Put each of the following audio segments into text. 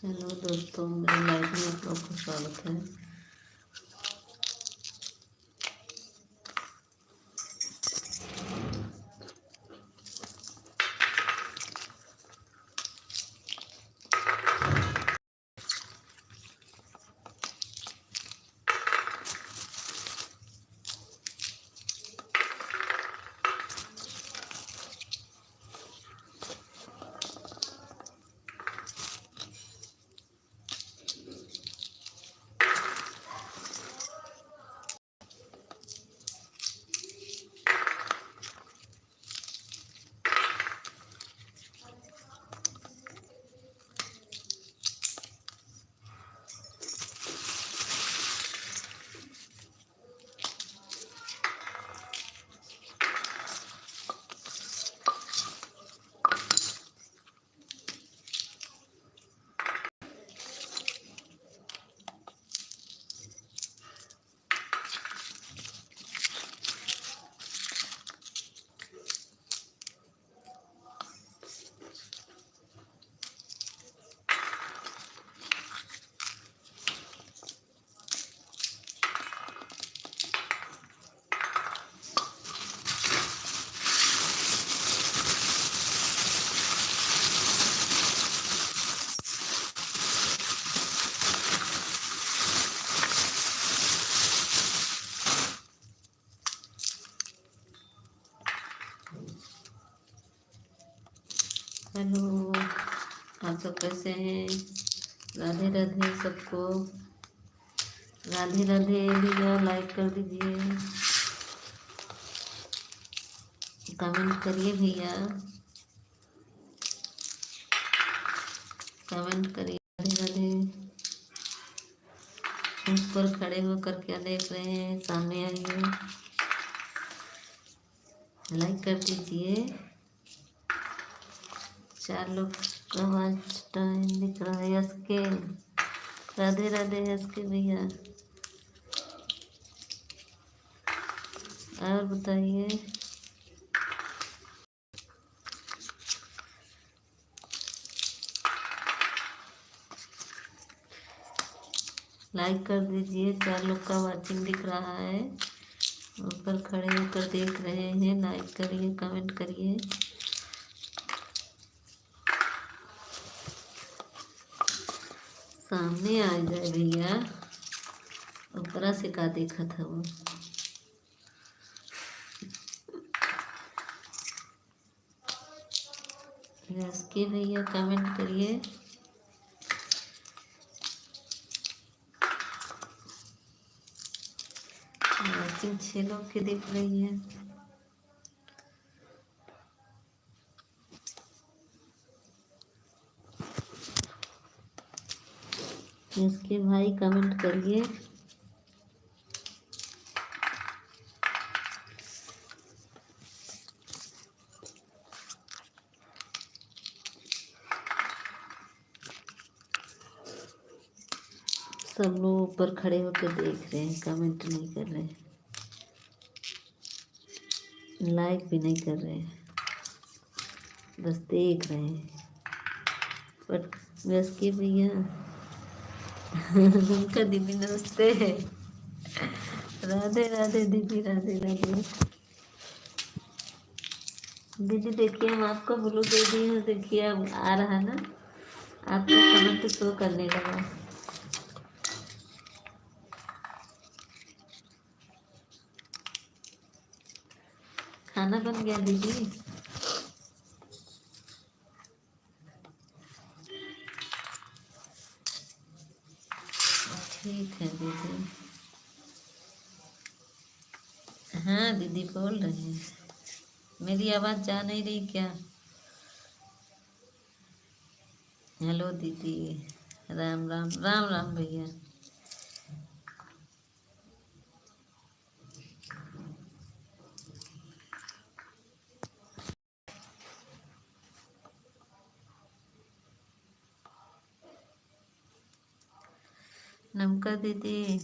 Hello दोस्तों, मेरे live में आप लोग का स्वागत है। हेलो, आप सब कैसे हैं? राधे राधे सबको। राधे राधे भैया, लाइक कर दीजिए, कमेंट करिए भैया, कमेंट करिए। राधे राधे। उस पर खड़े होकर क्या देख रहे हैं? सामने आइए, लाइक कर दीजिए। 4 लोग का वॉच टाइम दिख रहा है। यस के राधे राधे। यस के भैया, और बताइए। लाइक कर दीजिए। 4 लोग का वॉचिंग दिख रहा है, ऊपर खड़े होकर देख रहे हैं। लाइक करिए, कमेंट करिए। सामने आ जाए भैया, ऊपरा से का देखा था वो। इसके भैया कमेंट करिए। वॉचिंग 6 लोग की दिख रही है। इसके भाई कमेंट करिए। सब लोग ऊपर खड़े होकर देख रहे हैं, कमेंट नहीं कर रहे, लाइक भी नहीं कर रहे, बस देख रहे हैं। बट बस के भैया उनका दीदी नमस्ते है। राधे राधे दीदी, राधे राधे दीदी। देखिए, हम आपको ब्लू दे दिए हैं, देखिए अब आ रहा है ना, आपका कमेंट शो करने लगा। खाना बन गया दीदी? ठीक है दीदी। हाँ दीदी बोल रहे हैं। मेरी आवाज़ जा नहीं रही क्या? हेलो दीदी, राम राम। राम राम भैया। नमका दीदी,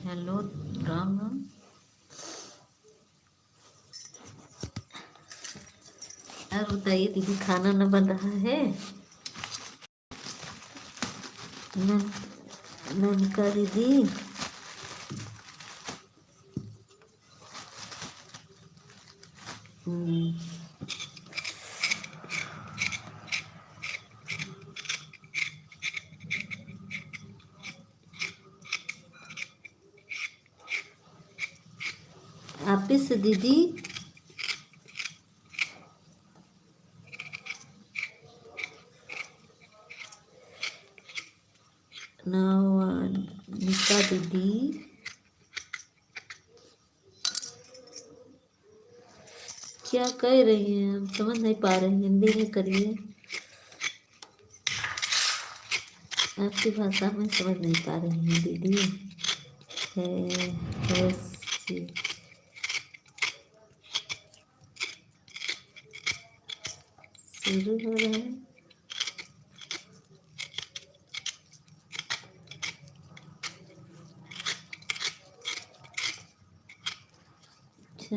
हेलो, राम राम। और बताइए दीदी, खाना न बन रहा है? ननका दीदी, आपिस दीदी, निका दीदी, क्या कह रही हैं? हम समझ नहीं पा रहे हैं, हिंदी में करिए। आपकी भाषा में समझ नहीं पा रही हैं दीदी। है शुरू हो रहा है। अच्छा,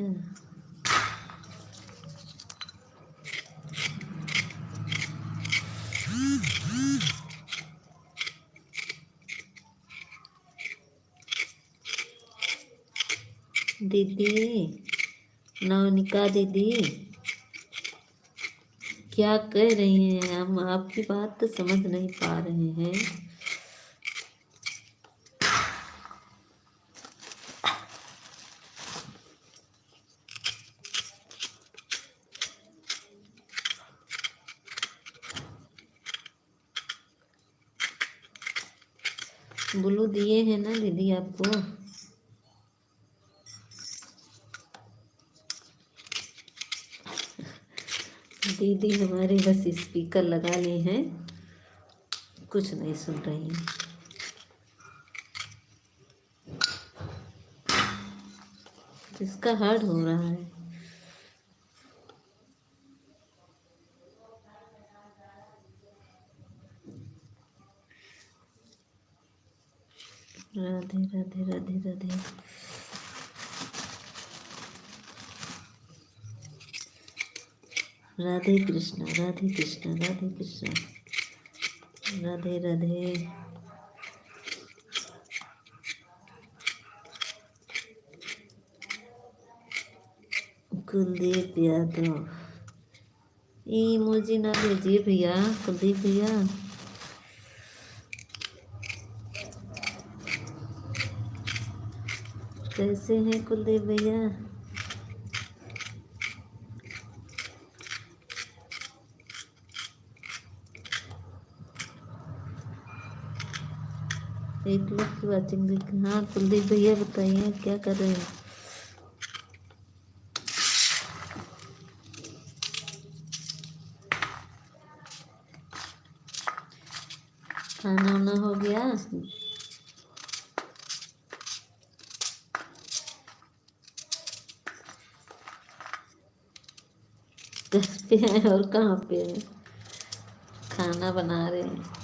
दीदी, नवनिका दीदी, क्या कह रही हैं? हम आपकी बात तो समझ नहीं पा रहे हैं। ब्लू दिए हैं ना दीदी आपको? दीदी हमारे बस स्पीकर लगा लिए हैं, कुछ नहीं सुन रही हैं। इसका हार्ड हो रहा है। राधे राधे राधे राधे। राधे कृष्णा, राधे कृष्णा, राधे कृष्णा, राधे राधे। कुलदीप यादव, इमोजी ना भेजिए भैया, कुलदीप भैया। कैसे हैं कुलदीप भैया? एक लोग की वाचिंग देख। हाँ कुलदीप भैया बताइए क्या कर रहे हैं? खाना वाना हो गया? घर पे हैं और कहाँ पे हैं? खाना बना रहे हैं।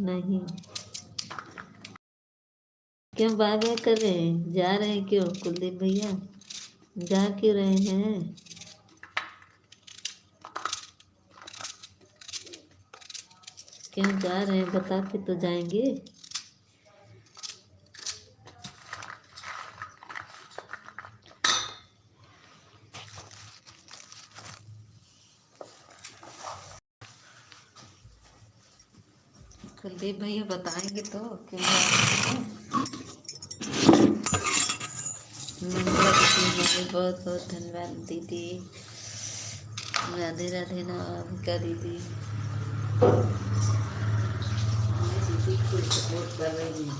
नहीं, क्यों बाय बाय कर रहे हैं? जा रहे हैं क्यों कुलदीप भैया? जा क्यों रहे हैं? क्यों जा रहे हैं? बता के तो जाएंगे। कुलदीप भैया बताएंगे तो क्यों जा रहे हैं? बहुत बहुत धन्यवाद दीदी। राधे राधे नामिका दीदी। दीदी को सपोर्ट कर रही है।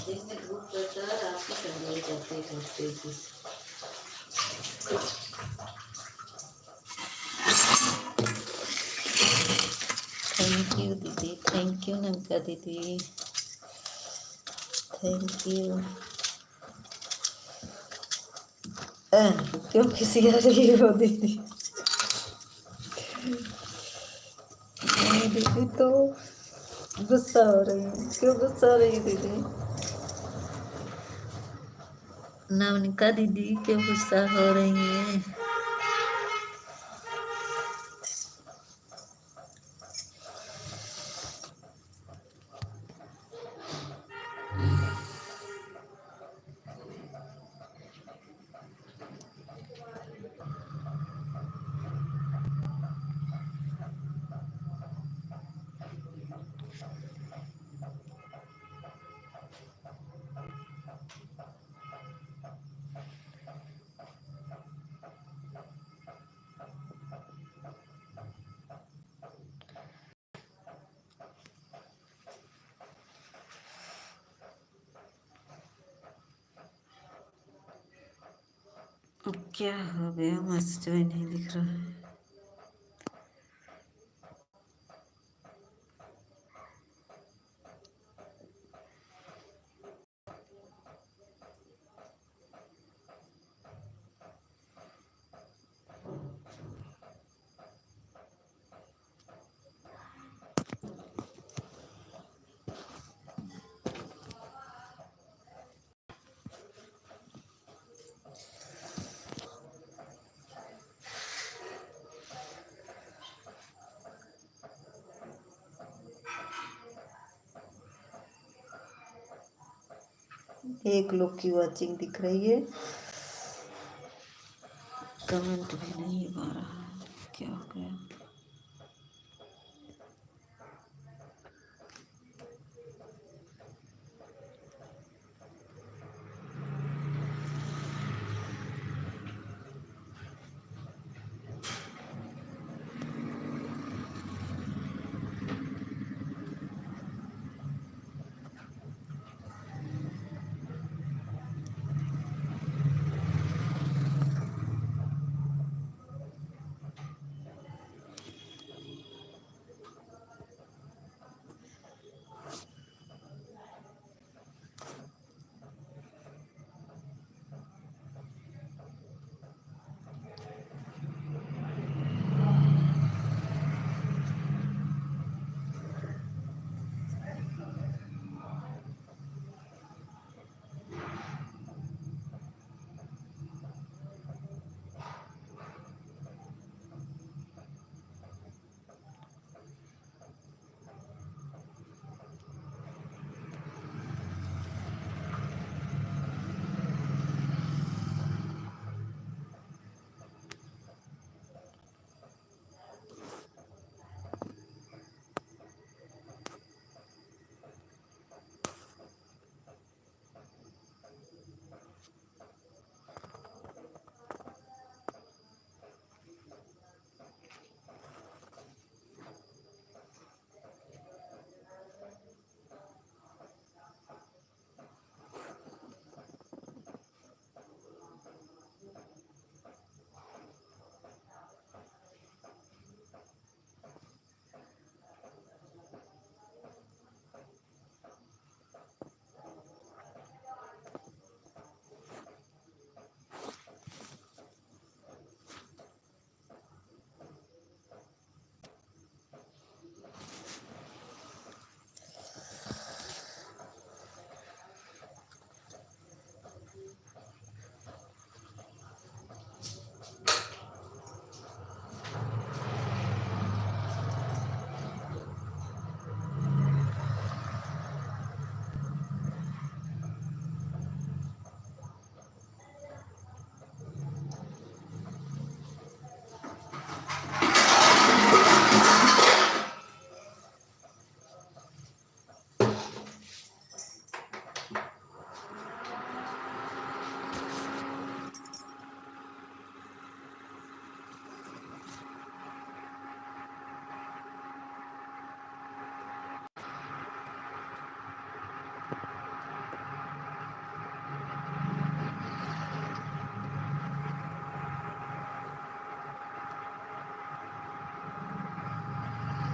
दिन में धूप करता है, रात को ठंडी करते हैं। थैंक यू दीदी, थैंक यू नमिका दीदी, थैंक यू। क्यों किसी आ रही हो दीदी? दीदी तो गुस्सा हो रही है। क्यों गुस्सा हो रही है दीदी? नवनिका दीदी क्यों गुस्सा हो रही है? अब क्या हो गया? मैसेज भी नहीं दिख रहा है। एक लोग की वॉचिंग दिख रही है, कमेंट भी नहीं आ रहा है। क्या हो गया?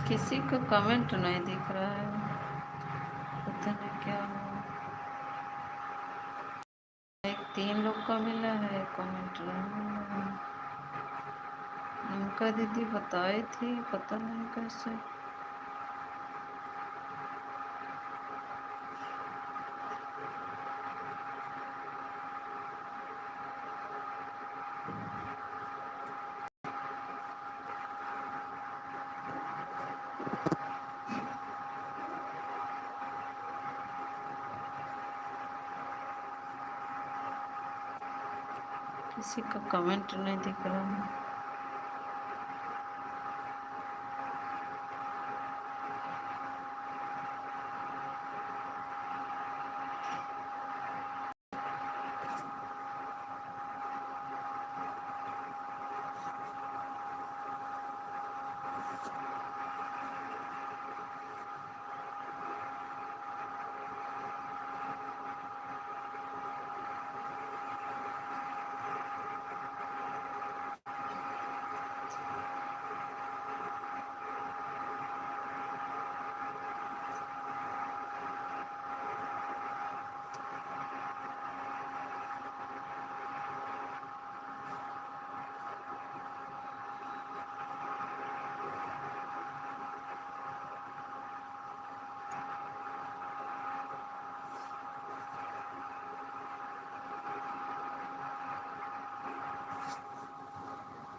किसी को कमेंट नहीं दिख रहा है, पता नहीं क्या हुआ। एक 3 लोग का मिला है, कमेंट नहीं मिला है। उनका दीदी बताई थी, पता नहीं कैसे। किसी का कमेंट नहीं दिख रहा है।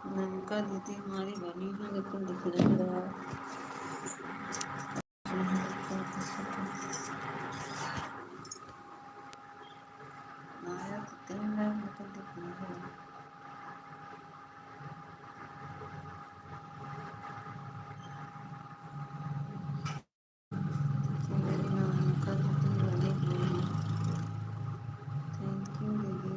नमिका दीदी हमारी बनी है लेकिन दिख नहीं रहा। आया तो 3 बार लेकिन दिख नहीं रहा। मेरी नमिका दीदी बनी हुई है। थैंक यू दीदी।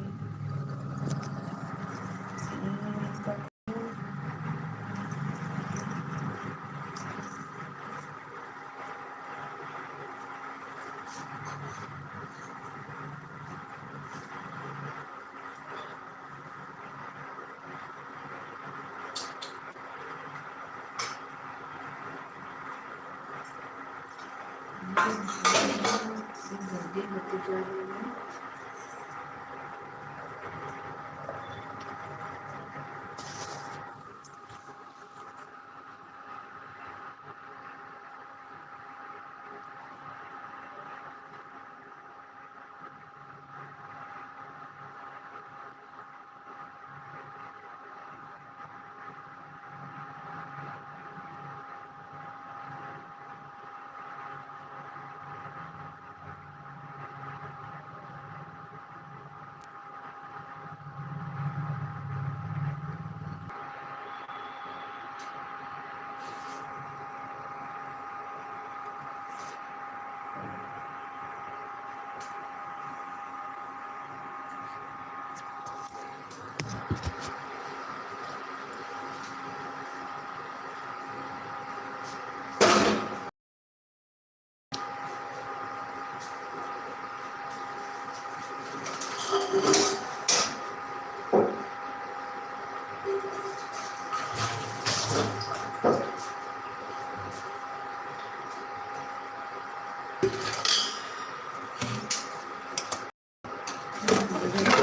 जल्दी होती जा रही है।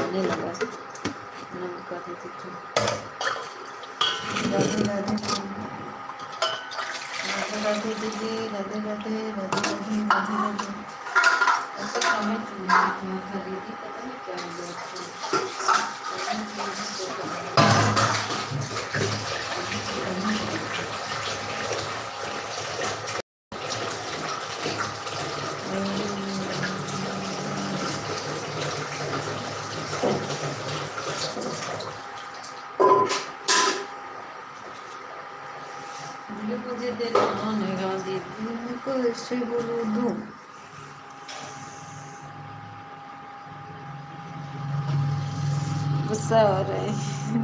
आने लगा नमिका दीदी को। राधे राधे राधे राधे दीदी, राधे राधे राधे राधे राधे राधे। ऐसा कमेंट नहीं दिख रहा था दीदी, पता नहीं क्या हो गया मुझे देना आनेगा दीदी, मैं को ऐसे बोलूँ दूँ। गुस्सा हो रहे हैं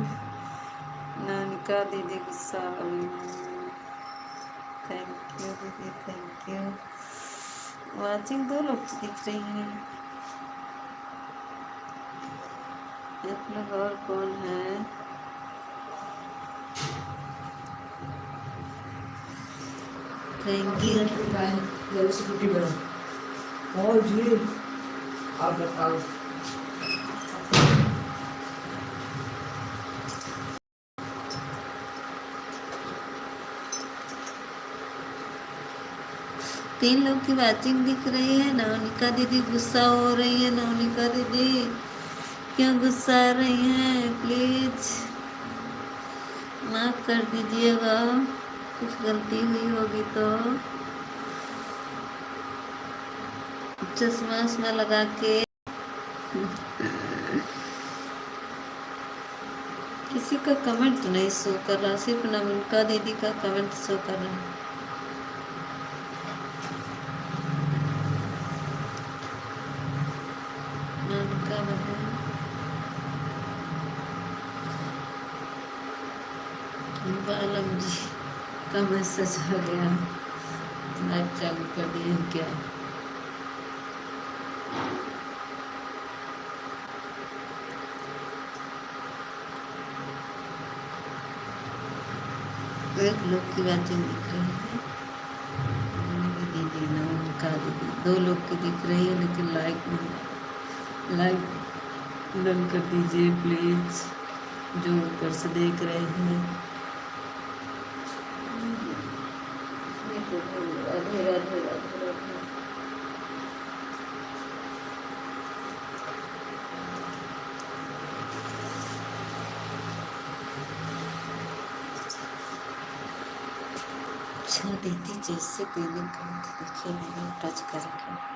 नानिका दीदी, गुस्सा हो रही है। थैंक यू दीदी, थैंक यू। वाचिंग 2 लोग दिख रही हैं। एक लोग और कौन है? Thank you. और जी आप बताओ। तीन लोग की वाचिंग दिख रही है। नवनिका दीदी गुस्सा हो रही है। नवनिका दीदी क्यों गुस्सा आ रही हैं? प्लीज माफ कर दीजिएगा, कुछ गलती हुई होगी तो। चश्मा वश्मा लगा के किसी का कमेंट तो नहीं शो कर रहा, सिर्फ नमिका दीदी का कमेंट शो कर रहा है। नमिका बालम जी का मैसेज आ गया, लाइव चालू कर दिए क्या? एक लोग की बातें दिख रही है, मेरी दीदी नमिका दीदी, दो लोग की दिख रही है लेकिन लाइक नहीं। लाइक डन कर दीजिए प्लीज, जो ऊपर से देख रहे हैं। ये तो राधे राधे राधे राधे। अच्छा दीदी जैसे देने का देखिए मैंने टच करके।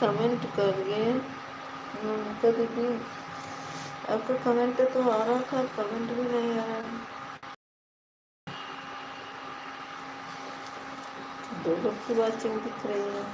कमेंट करिए नमिका दीदी, आपका कमेंट तो आ रहा था, कमेंट भी नहीं आ रहा। दो लोग की वाचिंग दिख रही है।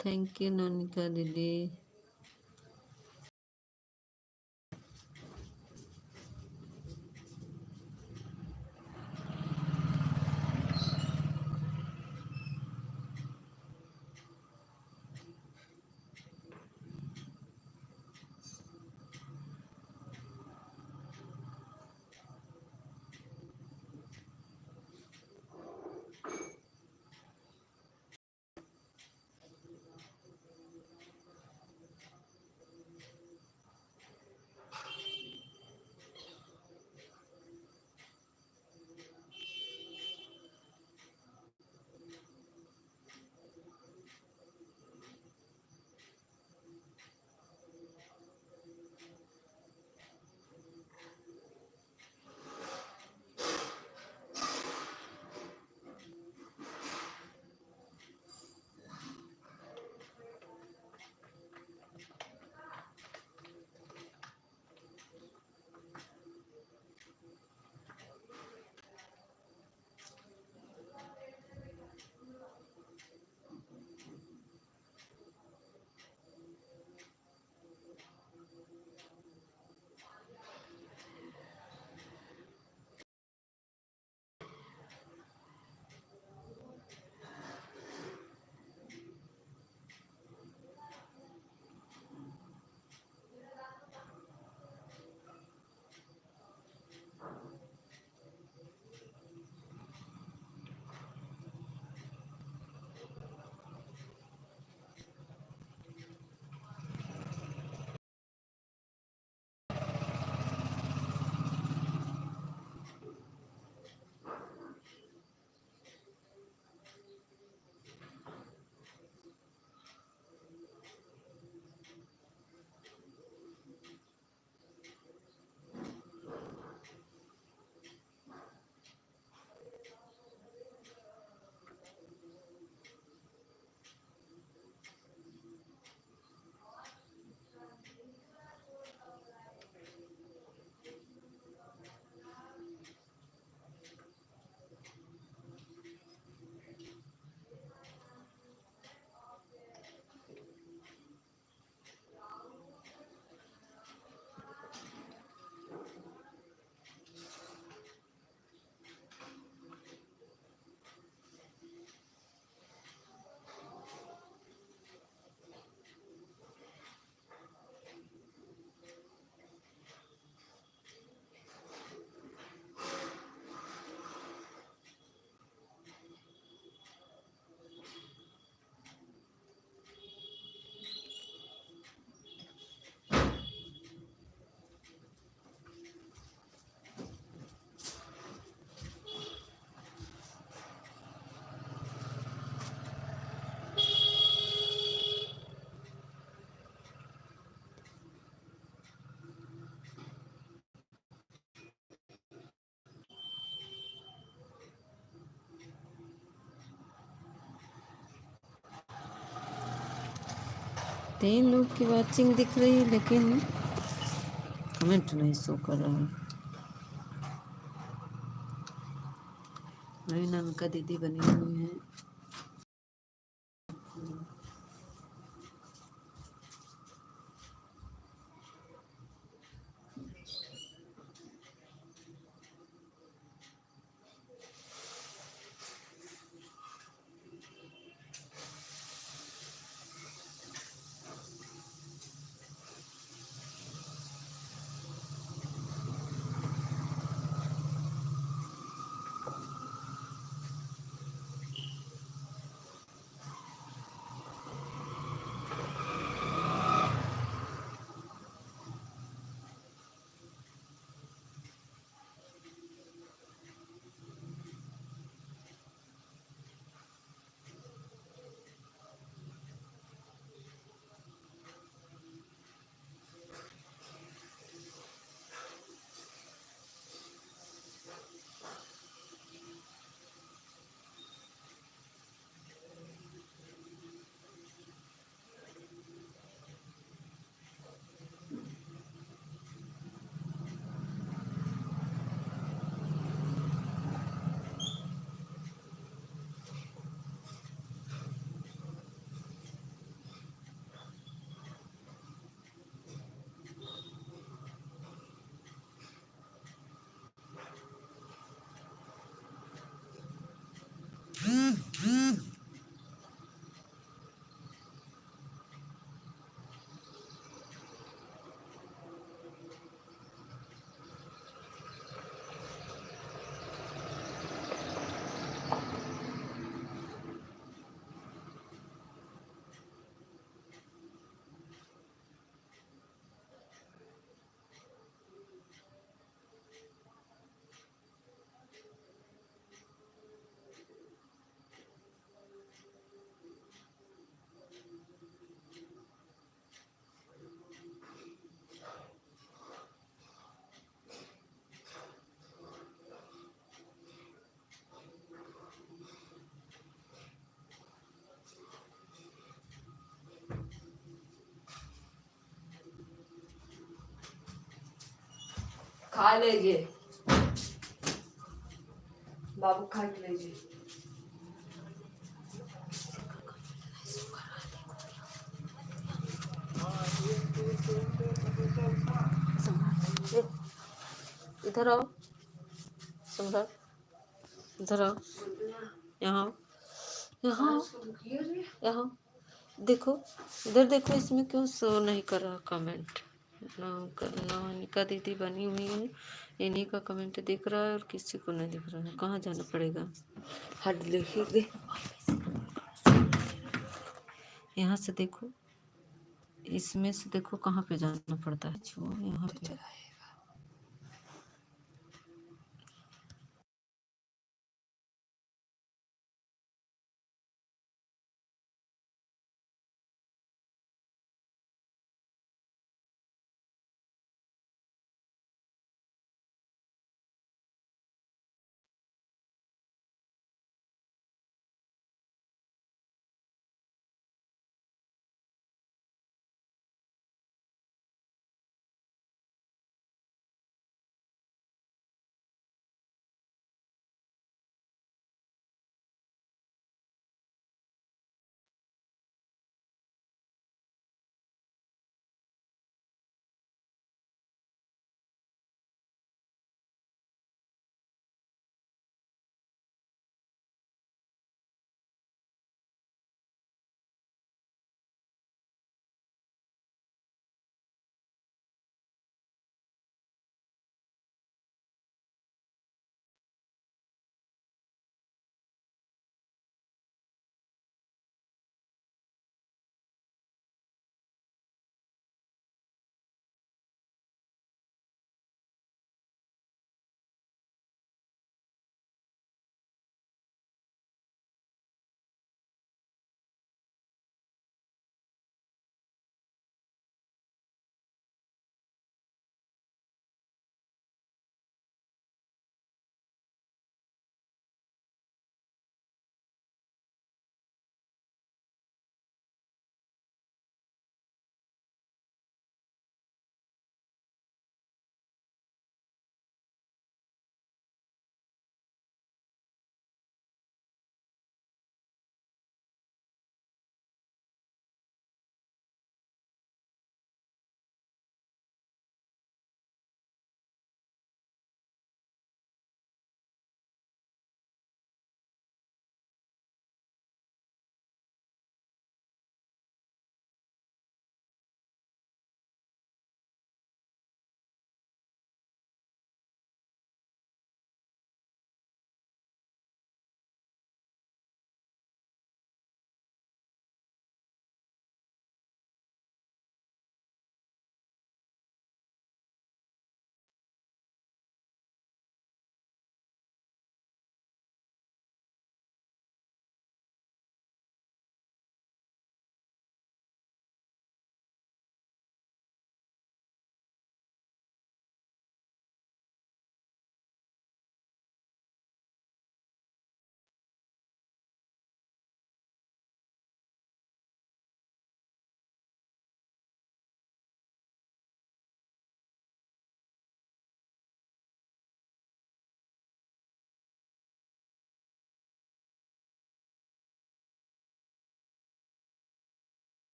थैंक यू नमिका दीदी। 3 लोग की वॉचिंग दिख रही है लेकिन कमेंट नहीं शो कर रहा है। मेरी ननका दीदी बनी हुई है। खा लीजिए बाबू, खा लीजिए। इधर आओ सम्राट, इधर आओ, यहाँ यहाँ यहाँ देखो, इधर देखो, इसमें क्यों शो नहीं कर रहा कमेंट? नौनिका दीदी बनी हुई है, इन्हीं का कमेंट दिख रहा है और किसी को नहीं दिख रहा है। कहाँ जाना पड़ेगा? हट देखिए, यहाँ से देखो, इसमें से देखो कहाँ पे जाना पड़ता है। यहाँ पे